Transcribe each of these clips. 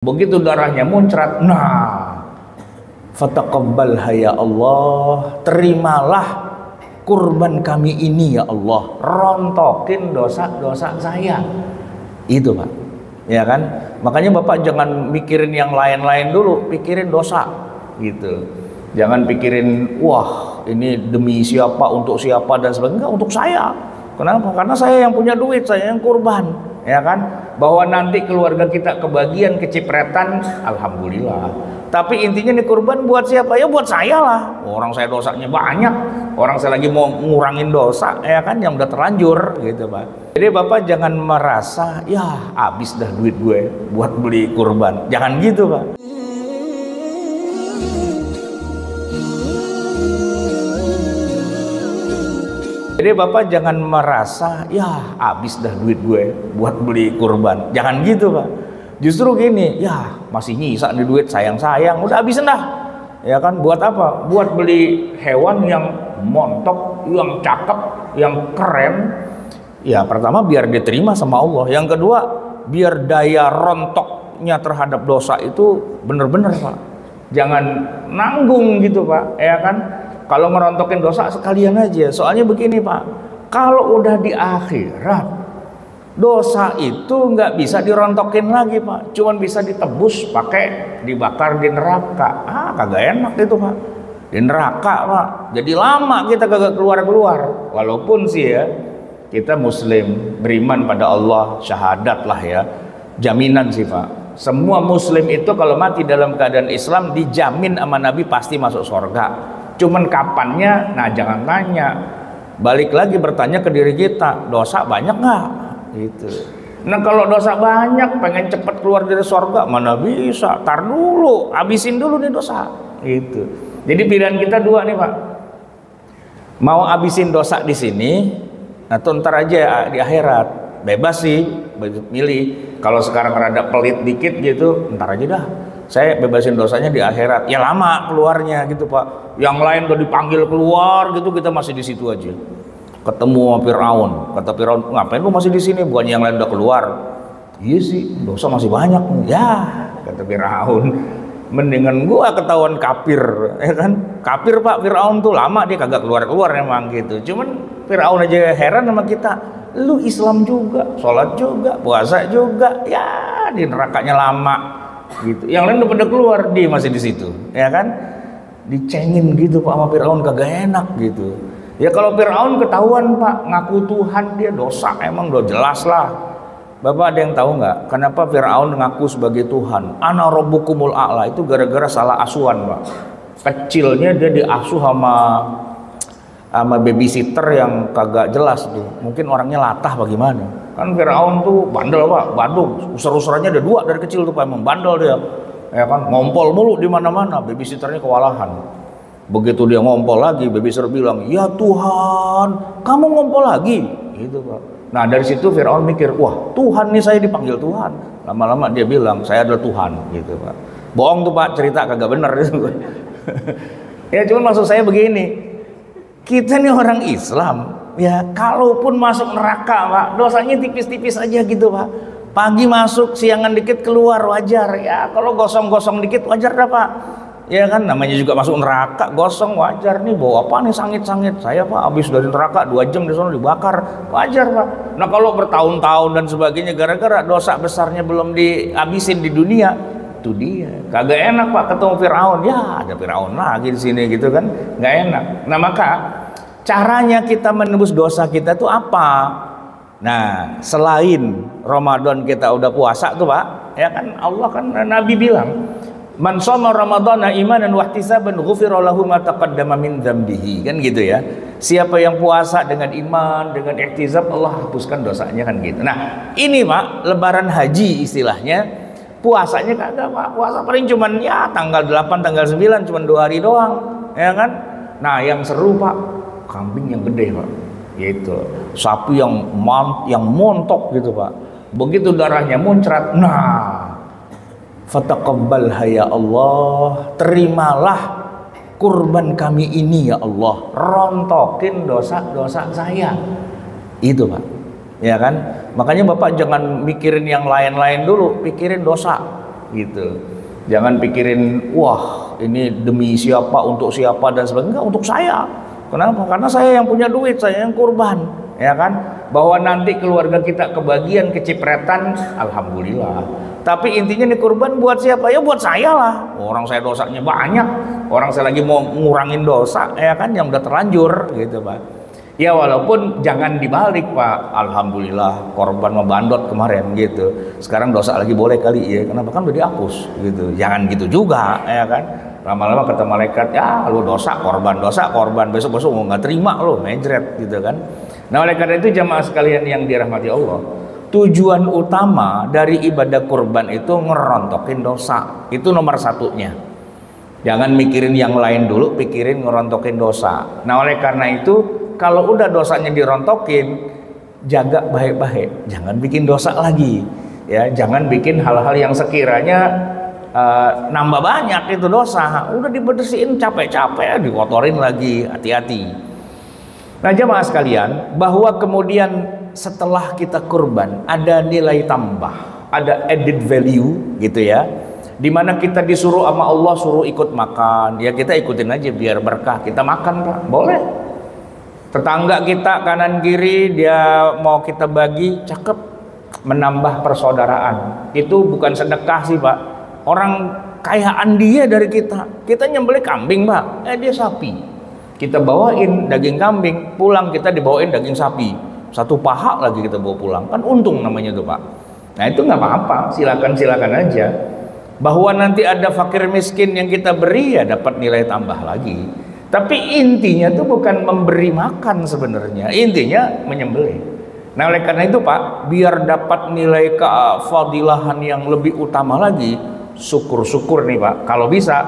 Begitu darahnya muncrat, nah, fataqabbalha ya Allah, terimalah kurban kami ini ya Allah, rontokin dosa-dosa saya. Itu Pak, ya kan? Makanya Bapak jangan mikirin yang lain-lain dulu, pikirin dosa gitu. Jangan pikirin, wah ini demi siapa, untuk siapa dan sebagainya. Enggak, untuk saya. Kenapa? Karena saya yang punya duit, saya yang kurban, ya kan? Bahwa nanti keluarga kita kebagian kecipretan, alhamdulillah. Tapi intinya nih kurban buat siapa? Ya buat saya lah. Orang saya dosanya banyak, orang saya lagi mau ngurangin dosa, ya kan, yang udah terlanjur gitu Pak. Jadi Bapak jangan merasa ya habis dah duit gue buat beli kurban. Jangan gitu Pak. Jadi Bapak jangan merasa ya habis dah duit gue buat beli kurban. Jangan gitu Pak. Justru gini, ya masih nyisa nih duit, sayang-sayang, udah habisin dah. Ya kan, buat apa? Buat beli hewan yang montok, yang cakep, yang keren. Ya pertama biar diterima sama Allah. Yang kedua biar daya rontoknya terhadap dosa itu bener-bener Pak. Jangan nanggung gitu Pak, ya kan? Kalau merontokin dosa sekalian aja. Soalnya begini Pak, kalau udah di akhirat, dosa itu nggak bisa dirontokin lagi Pak. Cuman bisa ditebus pakai dibakar di neraka. Ah, kagak enak itu Pak. Di neraka Pak. Jadi lama kita kagak keluar-keluar. Walaupun sih ya, kita muslim, beriman pada Allah, syahadat lah ya. Jaminan sih Pak. Semua muslim itu kalau mati dalam keadaan Islam dijamin sama Nabi pasti masuk surga. Cuman kapannya, nah jangan tanya. Balik lagi bertanya ke diri kita, dosa banyak nggak? Gitu. Nah kalau dosa banyak, pengen cepet keluar dari surga, mana bisa? Tar dulu, habisin dulu nih dosa. Gitu. Jadi pilihan kita dua nih Pak. Mau habisin dosa di sini, nah tuh ntar aja di akhirat. Bebas sih, milih. Kalau sekarang rada pelit dikit gitu, ntar aja dah. Saya bebasin dosanya di akhirat. Ya lama keluarnya gitu Pak. Yang lain udah dipanggil keluar gitu, kita masih di situ aja. Ketemu sama Firaun. Kata Firaun, ngapain lu masih di sini? Bukannya yang lain udah keluar? Iya sih, dosa masih banyak. Ya, kata Firaun. Mendingan gua ketahuan kafir, ya kan? Kafir Pak, Firaun tuh lama dia kagak keluar-keluar emang gitu. Cuman Firaun aja heran sama kita. Lu Islam juga, sholat juga, puasa juga, ya di nerakanya lama. Gitu. Yang lain udah pada keluar, dia masih di situ, ya kan? Dicengin gitu Pak sama Firaun, kagak enak gitu. Ya kalau Firaun ketahuan Pak ngaku Tuhan, dia dosa emang udah jelas lah. Bapak ada yang tahu nggak kenapa Firaun ngaku sebagai Tuhan? Ana rabbukumul a'la, itu gara-gara salah asuhan Pak. Kecilnya dia diasuh sama babysitter yang kagak jelas tuh. Mungkin orangnya latah bagaimana. Kan Firaun tuh bandel Pak, badung, usur-usurannya ada dua dari kecil tuh Pak, emang bandel dia. Ya kan, ngompol mulu di mana-mana, babysitternya kewalahan. Begitu dia ngompol lagi, babysitter bilang, "Ya Tuhan, kamu ngompol lagi?" Gitu Pak. Nah, dari situ Firaun mikir, "Wah, Tuhan nih, saya dipanggil Tuhan." Lama-lama dia bilang, "Saya adalah Tuhan." Gitu Pak. Bohong tuh Pak, cerita kagak bener gitu. Ya cuman maksud saya begini, kita nih orang Islam, ya kalaupun masuk neraka Pak, dosanya tipis-tipis aja gitu Pak. Pagi masuk, siangan dikit keluar, wajar. Ya kalau gosong-gosong dikit wajar dah Pak. Ya kan, namanya juga masuk neraka, gosong wajar. Nih bawa apa nih sangit-sangit? Saya Pak habis dari neraka 2 jam di sana dibakar, wajar Pak. Nah kalau bertahun-tahun dan sebagainya gara-gara dosa besarnya belum dihabisin di dunia, itu dia. Kagak enak Pak ketemu Firaun. Ya ada Firaun lagi di sini gitu kan, nggak enak. Nah maka caranya kita menebus dosa kita tuh apa? Nah, selain Ramadan kita udah puasa tuh Pak, ya kan Allah kan Nabi bilang, "Man shoma Ramadhana imanan wa ihtisaban ghufira lahu ma taqaddama min dzambihi." Kan gitu ya. Siapa yang puasa dengan iman, dengan ihtisab, Allah hapuskan dosanya kan gitu. Nah, ini Pak, lebaran haji istilahnya. Puasanya kagak Pak. Puasa paling cuman ya tanggal 8, tanggal 9 cuman 2 hari doang, ya kan? Nah, yang seru Pak, kambing yang gede Pak, yaitu sapi yang montok gitu Pak. Begitu darahnya muncrat, nah, fataqabbalha ya Allah, terimalah kurban kami ini ya Allah, rontokin dosa-dosa saya. Itu Pak, ya kan? Makanya Bapak jangan mikirin yang lain-lain dulu, pikirin dosa. gitu. Jangan pikirin wah ini demi siapa, untuk siapa dan sebagainya. Enggak, untuk saya. Kenapa? Karena saya yang punya duit, saya yang kurban, ya kan? Bahwa nanti keluarga kita kebagian kecipretan, alhamdulillah. Tapi intinya nih kurban buat siapa? Ya buat saya lah. Orang saya dosanya banyak, orang saya lagi mau ngurangin dosa, ya kan, yang udah terlanjur gitu Pak. Ya walaupun jangan dibalik Pak, alhamdulillah korban membandot kemarin gitu. Sekarang dosa lagi boleh kali ya, kenapa kan udah dihapus gitu. Jangan gitu juga, ya kan. Lama-lama kata malaikat, ya lu dosa korban, besok-besok mau nggak terima lu, mejret gitu kan. Nah oleh karena itu jamaah sekalian yang dirahmati Allah, tujuan utama dari ibadah kurban itu ngerontokin dosa, itu nomor satunya. Jangan mikirin yang lain dulu, pikirin ngerontokin dosa. Nah oleh karena itu kalau udah dosanya dirontokin, jaga baik-baik, jangan bikin dosa lagi, ya. Jangan bikin hal-hal yang sekiranya nambah banyak itu dosa. Udah dibersihin capek-capek, dikotorin lagi, hati-hati. Nah jamaah sekalian, bahwa kemudian setelah kita kurban ada nilai tambah, ada added value gitu ya, dimana kita disuruh sama Allah suruh ikut makan, ya kita ikutin aja biar berkah, kita makan Pak, boleh. Tetangga kita kanan kiri dia mau kita bagi, cakep, menambah persaudaraan. Itu bukan sedekah sih Pak, orang kayaan dia dari kita. Kita nyembelih kambing Pak, dia sapi, kita bawain daging kambing, pulang kita dibawain daging sapi, satu paha lagi kita bawa pulang, kan untung namanya tuh Pak. Nah itu nggak apa-apa, silakan aja. Bahwa nanti ada fakir miskin yang kita beri, ya dapat nilai tambah lagi. Tapi intinya itu bukan memberi makan sebenarnya, intinya menyembelih. Nah oleh karena itu Pak, biar dapat nilai kefadilahan yang lebih utama lagi, syukur-syukur nih Pak, kalau bisa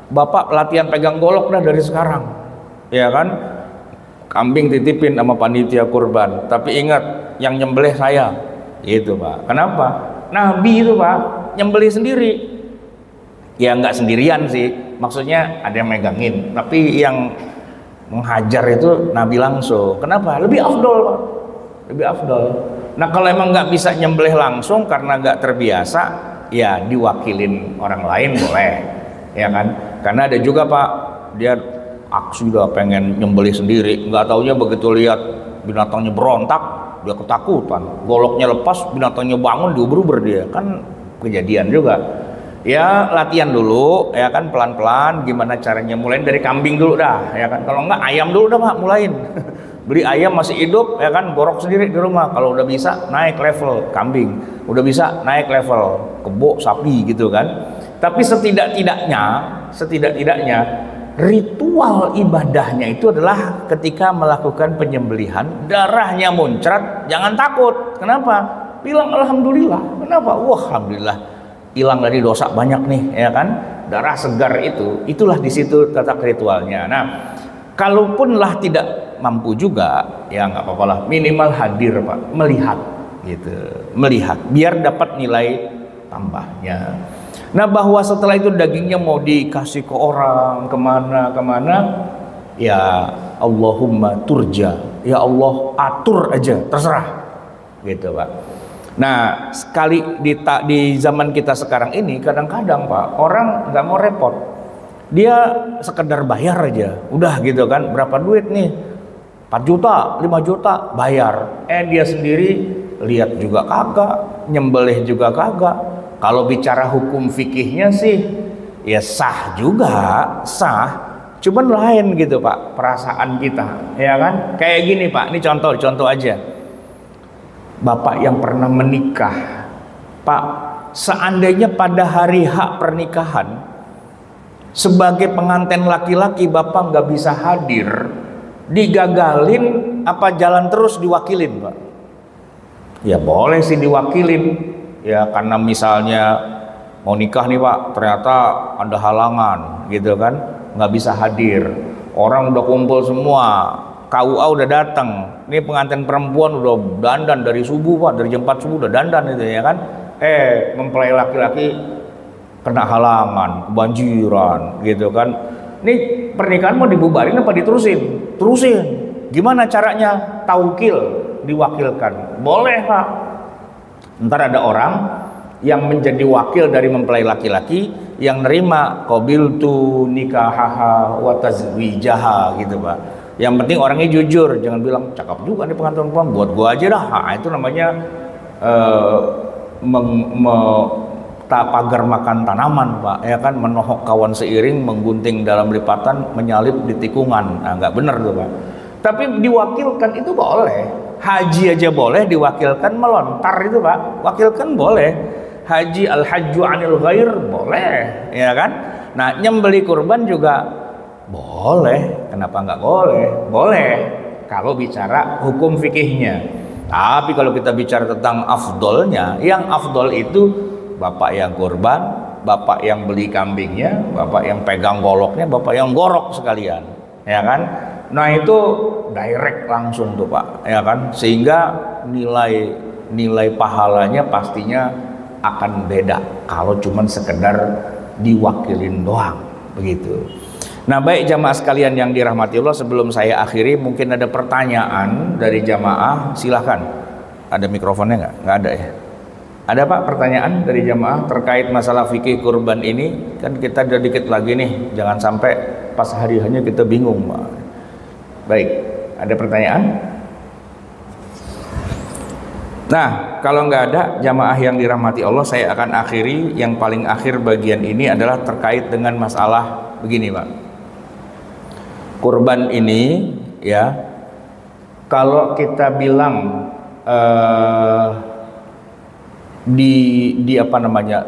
Bapak latihan pegang golok dah dari sekarang, ya kan. Kambing titipin sama panitia kurban, tapi ingat yang nyembelih saya, gitu Pak. Kenapa? Nabi itu Pak nyembelih sendiri, ya nggak sendirian sih, maksudnya ada yang megangin, tapi yang menghajar itu Nabi langsung. Kenapa? Lebih afdol Pak, lebih afdol. Nah kalau emang nggak bisa nyembelih langsung karena nggak terbiasa, ya diwakilin orang lain boleh, ya kan. Karena ada juga Pak, dia sudah pengen nyembelih sendiri, nggak taunya begitu lihat binatangnya berontak, dia ketakutan, goloknya lepas, binatangnya bangun, diuber-uber dia, kan kejadian juga. Ya latihan dulu, ya kan, pelan-pelan. Gimana caranya? Mulai dari kambing dulu dah, ya kan. Kalau enggak ayam dulu dah Pak, mulain. Beli ayam masih hidup, ya kan, gorok sendiri di rumah. Kalau udah bisa naik level kambing, udah bisa naik level kebo, sapi gitu kan. Tapi setidak-tidaknya ritual ibadahnya itu adalah ketika melakukan penyembelihan, darahnya muncrat, jangan takut. Kenapa? Bilang alhamdulillah. Kenapa? Wah alhamdulillah, hilang dari dosa banyak nih, ya kan. Darah segar itulah di situ tata ritualnya. Nah kalaupun lah tidak mampu juga, ya nggak apa-apa lah, minimal hadir Pak, melihat gitu, melihat biar dapat nilai tambahnya. Nah bahwa setelah itu dagingnya mau dikasih ke orang kemana, ya Allahumma turja, ya Allah atur aja, terserah gitu Pak. Nah sekali di zaman kita sekarang ini, kadang-kadang Pak, orang nggak mau repot, dia sekedar bayar aja udah gitu kan. Berapa duit nih? 4 juta, 5 juta, bayar. Dia sendiri lihat juga kagak, nyembelih juga kagak. Kalau bicara hukum fikihnya sih ya sah juga, sah, cuman lain gitu Pak perasaan kita, ya kan. Kayak gini Pak, ini contoh aja. Bapak yang pernah menikah Pak, seandainya pada hari hak pernikahan sebagai pengantin laki-laki Bapak nggak bisa hadir, digagalin apa jalan terus diwakilin Pak? Ya boleh sih diwakilin, ya karena misalnya mau nikah nih Pak, ternyata ada halangan gitu kan, nggak bisa hadir, orang udah kumpul semua, KUA udah datang, ini pengantin perempuan udah dandan dari subuh Pak, dari jam 4 subuh udah dandan itu ya kan. Mempelai laki-laki kena halangan, kebanjiran gitu kan. Ini pernikahan mau dibubarin apa diterusin? Terusin. Gimana caranya? Taukil, diwakilkan. Boleh Pak. Ntar ada orang yang menjadi wakil dari mempelai laki-laki, yang nerima qabiltu nikahaha wa tazwijaha gitu Pak. Yang penting orangnya jujur, jangan bilang cakep juga nih pengantin perempuan, buat gua aja dah. Nah, itu namanya pagar makan tanaman Pak, ya kan, menohok kawan seiring, menggunting dalam lipatan, menyalip di tikungan. Nah, nggak benar tuh Pak. Tapi diwakilkan itu boleh, haji aja boleh diwakilkan melontar itu Pak, wakilkan boleh. Haji al-hajju anil ghair boleh, ya kan. Nah, nyembeli kurban juga boleh, kenapa nggak boleh? Boleh kalau bicara hukum fikihnya. Tapi kalau kita bicara tentang afdolnya, yang afdol itu bapak yang kurban, bapak yang beli kambingnya, bapak yang pegang goloknya, bapak yang gorok sekalian, ya kan. Nah itu direct langsung tuh Pak, ya kan, sehingga nilai pahalanya pastinya akan beda kalau cuman sekedar diwakilin doang begitu. Nah baik jamaah sekalian yang dirahmati Allah, sebelum saya akhiri mungkin ada pertanyaan dari jamaah, silahkan. Ada mikrofonnya nggak? Nggak ada ya? Ada Pak pertanyaan dari jamaah terkait masalah fikih kurban ini? Kan kita udah dikit lagi nih, jangan sampai pas hari hanya kita bingung Pak. Baik, ada pertanyaan? Nah, kalau nggak ada jamaah yang dirahmati Allah, saya akan akhiri. Yang paling akhir bagian ini adalah terkait dengan masalah begini Pak. Kurban ini ya, kalau kita bilang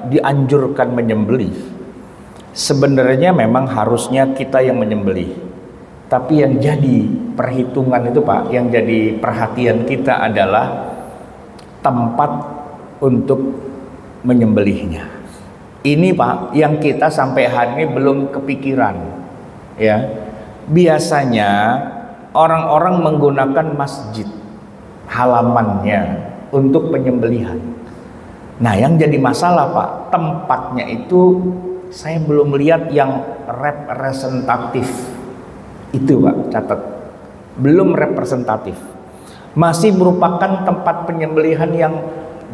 dianjurkan menyembelih, sebenarnya memang harusnya kita yang menyembelih. Tapi yang jadi perhitungan itu Pak, yang jadi perhatian kita adalah tempat untuk menyembelihnya. Ini Pak yang kita sampai hari ini belum kepikiran ya. Biasanya orang-orang menggunakan masjid halamannya untuk penyembelihan. Nah yang jadi masalah Pak, tempatnya itu saya belum lihat yang representatif. Itu Pak, catat, belum representatif. Masih merupakan tempat penyembelihan yang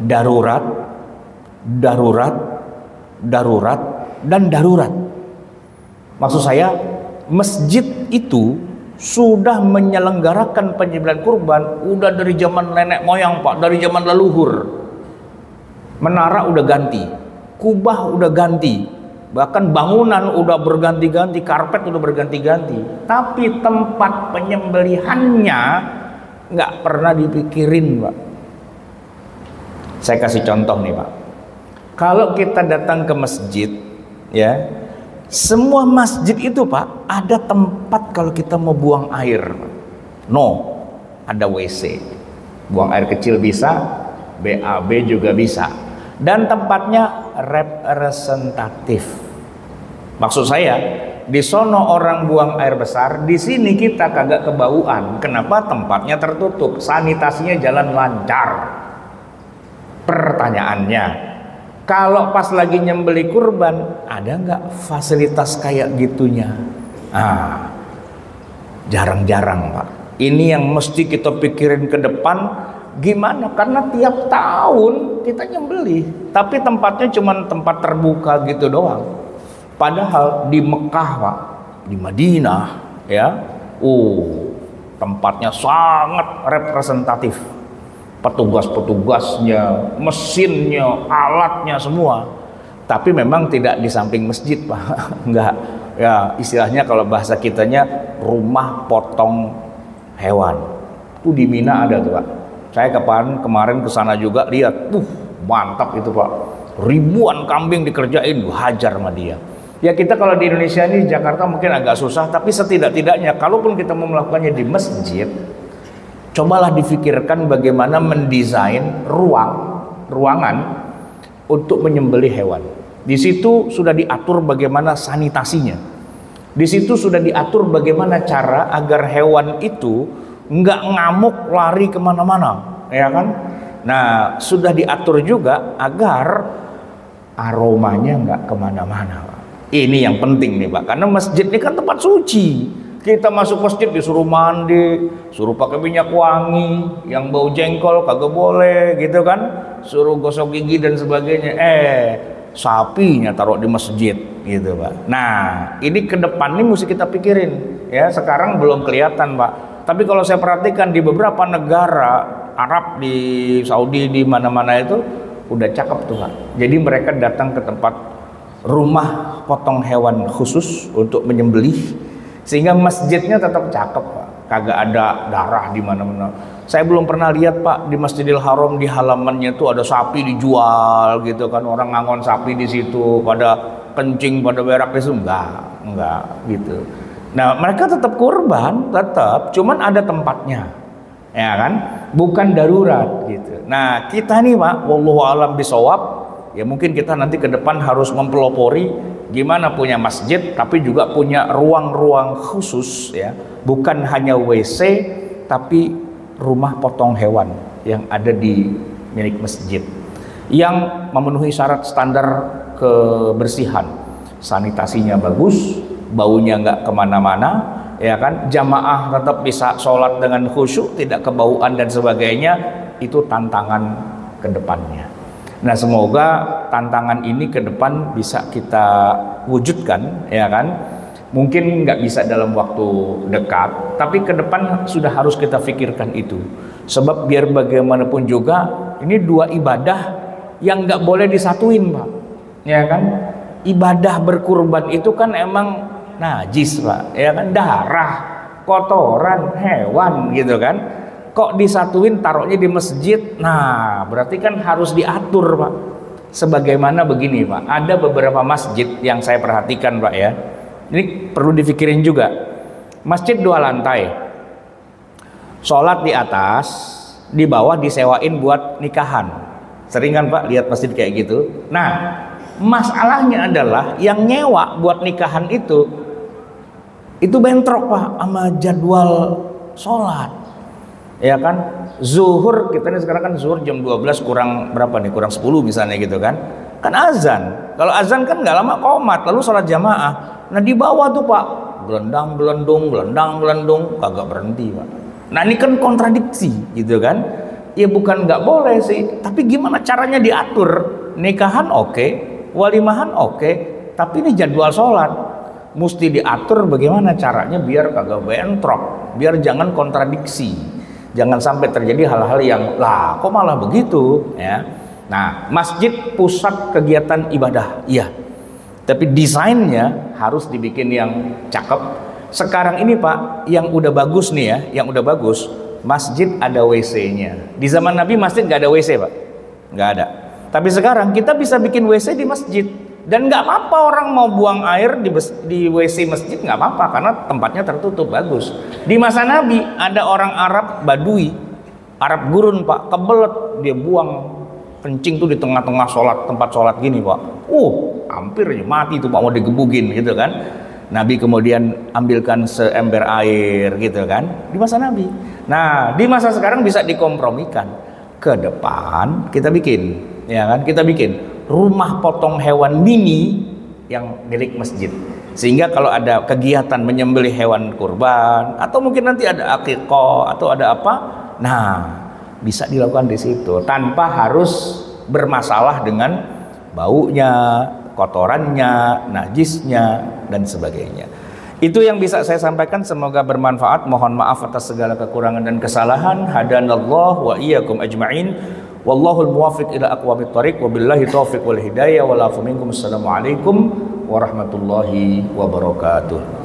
darurat, dan darurat. Maksud saya, masjid itu sudah menyelenggarakan penyembelihan kurban udah dari zaman nenek moyang Pak, dari zaman leluhur. Menara udah ganti, kubah udah ganti, bahkan bangunan udah berganti-ganti, karpet udah berganti-ganti. Tapi tempat penyembelihannya nggak pernah dipikirin Pak. Saya kasih contoh nih Pak. Kalau kita datang ke masjid ya, semua masjid itu Pak ada tempat kalau kita mau buang air. No, ada WC. Buang air kecil bisa, BAB juga bisa. Dan tempatnya representatif. Maksud saya, di sono orang buang air besar, di sini kita kagak kebauan. Kenapa? Tempatnya tertutup, sanitasinya jalan lancar. Pertanyaannya, kalau pas lagi nyembeli kurban, ada nggak fasilitas kayak gitunya? Jarang-jarang Pak. Ini yang mesti kita pikirin ke depan. Gimana? Karena tiap tahun kita nyembeli, tapi tempatnya cuma tempat terbuka gitu doang. Padahal di Mekah Pak, di Madinah ya, tempatnya sangat representatif. Petugas-petugasnya, mesinnya, alatnya semua. Tapi memang tidak di samping masjid Pak. Enggak. Ya, istilahnya kalau bahasa kitanya rumah potong hewan. Itu di Mina ada tuh Pak. Saya kemarin ke sana juga lihat, mantap itu Pak. Ribuan kambing dikerjain, hajar sama dia. Ya kita kalau di Indonesia ini, Jakarta mungkin agak susah, tapi setidak-tidaknya kalaupun kita mau melakukannya di masjid, cobalah difikirkan bagaimana mendesain ruangan untuk menyembelih hewan. Di situ sudah diatur bagaimana sanitasinya. Di situ sudah diatur bagaimana cara agar hewan itu nggak ngamuk lari kemana-mana, ya kan? Nah, sudah diatur juga agar aromanya nggak kemana-mana. Ini yang penting nih Pak, karena masjid ini kan tempat suci. Kita masuk masjid disuruh mandi, suruh pakai minyak wangi, yang bau jengkol kagak boleh gitu kan, suruh gosok gigi dan sebagainya. Sapinya taruh di masjid gitu Pak. Nah ini ke depan nih mesti kita pikirin ya. Sekarang belum kelihatan Pak, tapi kalau saya perhatikan di beberapa negara Arab, di Saudi, di mana-mana itu udah cakep tuh Pak. Jadi mereka datang ke tempat rumah potong hewan khusus untuk menyembelih, sehingga masjidnya tetap cakep Pak. Kagak ada darah di mana-mana. Saya belum pernah lihat Pak di Masjidil Haram di halamannya tuh ada sapi dijual gitu kan, orang ngangon sapi di situ, pada kencing, pada berak di situ. Enggak gitu. Nah mereka tetap kurban, tetap, cuman ada tempatnya, ya kan, bukan darurat gitu. Nah kita nih Pak, wallahu alam bisawab, ya mungkin kita nanti ke depan harus mempelopori gimana punya masjid tapi juga punya ruang-ruang khusus ya, bukan hanya WC tapi rumah potong hewan yang ada di milik masjid yang memenuhi syarat standar kebersihan, sanitasinya bagus, baunya nggak kemana-mana ya kan, jamaah tetap bisa sholat dengan khusyuk, tidak kebauan dan sebagainya. Itu tantangan ke depannya. Nah semoga tantangan ini ke depan bisa kita wujudkan ya kan. Mungkin nggak bisa dalam waktu dekat, tapi ke depan sudah harus kita pikirkan itu. Sebab biar bagaimanapun juga ini dua ibadah yang nggak boleh disatuin Pak, ya kan. Ibadah berkurban itu kan emang najis Pak, ya kan, darah, kotoran hewan gitu kan. Kok disatuin taruhnya di masjid? Nah berarti kan harus diatur Pak. Sebagaimana begini Pak, ada beberapa masjid yang saya perhatikan Pak ya. Ini perlu dipikirin juga. Masjid 2 lantai, sholat di atas, di bawah disewain buat nikahan. Sering kan Pak lihat masjid kayak gitu. Nah masalahnya adalah yang nyewa buat nikahan itu bentrok Pak sama jadwal sholat, ya kan. Zuhur kita nih sekarang kan zuhur jam 12 kurang berapa nih, kurang 10 misalnya gitu kan azan. Kalau azan kan nggak lama qomat, lalu sholat jamaah. Nah di bawah tuh Pak gelendang gelendung kagak berhenti Pak. Nah ini kan kontradiksi gitu kan. Ya bukan nggak boleh sih, tapi gimana caranya diatur. Nikahan oke, walimahan oke, tapi ini jadwal sholat mesti diatur bagaimana caranya biar kagak bentrok, biar jangan kontradiksi, jangan sampai terjadi hal-hal yang lah kok malah begitu ya. Nah masjid pusat kegiatan ibadah iya, tapi desainnya harus dibikin yang cakep. Sekarang ini Pak yang udah bagus nih ya, yang udah bagus, masjid ada WC-nya. Di zaman Nabi masjid nggak ada WC Pak, nggak ada. Tapi sekarang kita bisa bikin WC di masjid, dan nggak apa-apa orang mau buang air di WC masjid, nggak apa-apa karena tempatnya tertutup, bagus. Di masa Nabi ada orang Arab Badui, Arab gurun Pak, kebelet dia buang kencing tuh di tengah-tengah sholat, tempat sholat gini Pak. Hampir aja mati tuh Pak, mau digebugin gitu kan. Nabi kemudian ambilkan seember air gitu kan di masa Nabi. Nah di masa sekarang bisa dikompromikan. Ke depan kita bikin, ya kan, kita bikin rumah potong hewan mini yang milik masjid, sehingga kalau ada kegiatan menyembelih hewan kurban atau mungkin nanti ada akikah atau ada apa, nah bisa dilakukan di situ tanpa harus bermasalah dengan baunya, kotorannya, najisnya dan sebagainya. Itu yang bisa saya sampaikan, semoga bermanfaat. Mohon maaf atas segala kekurangan dan kesalahan. Hadanallah wa iyyakum ajma'in. Wallahul muwaffiq ila aqwamit thoriq, wabillahi taufiq wal hidayah, wal afu minkum. Assalamualaikum warahmatullahi wabarakatuh.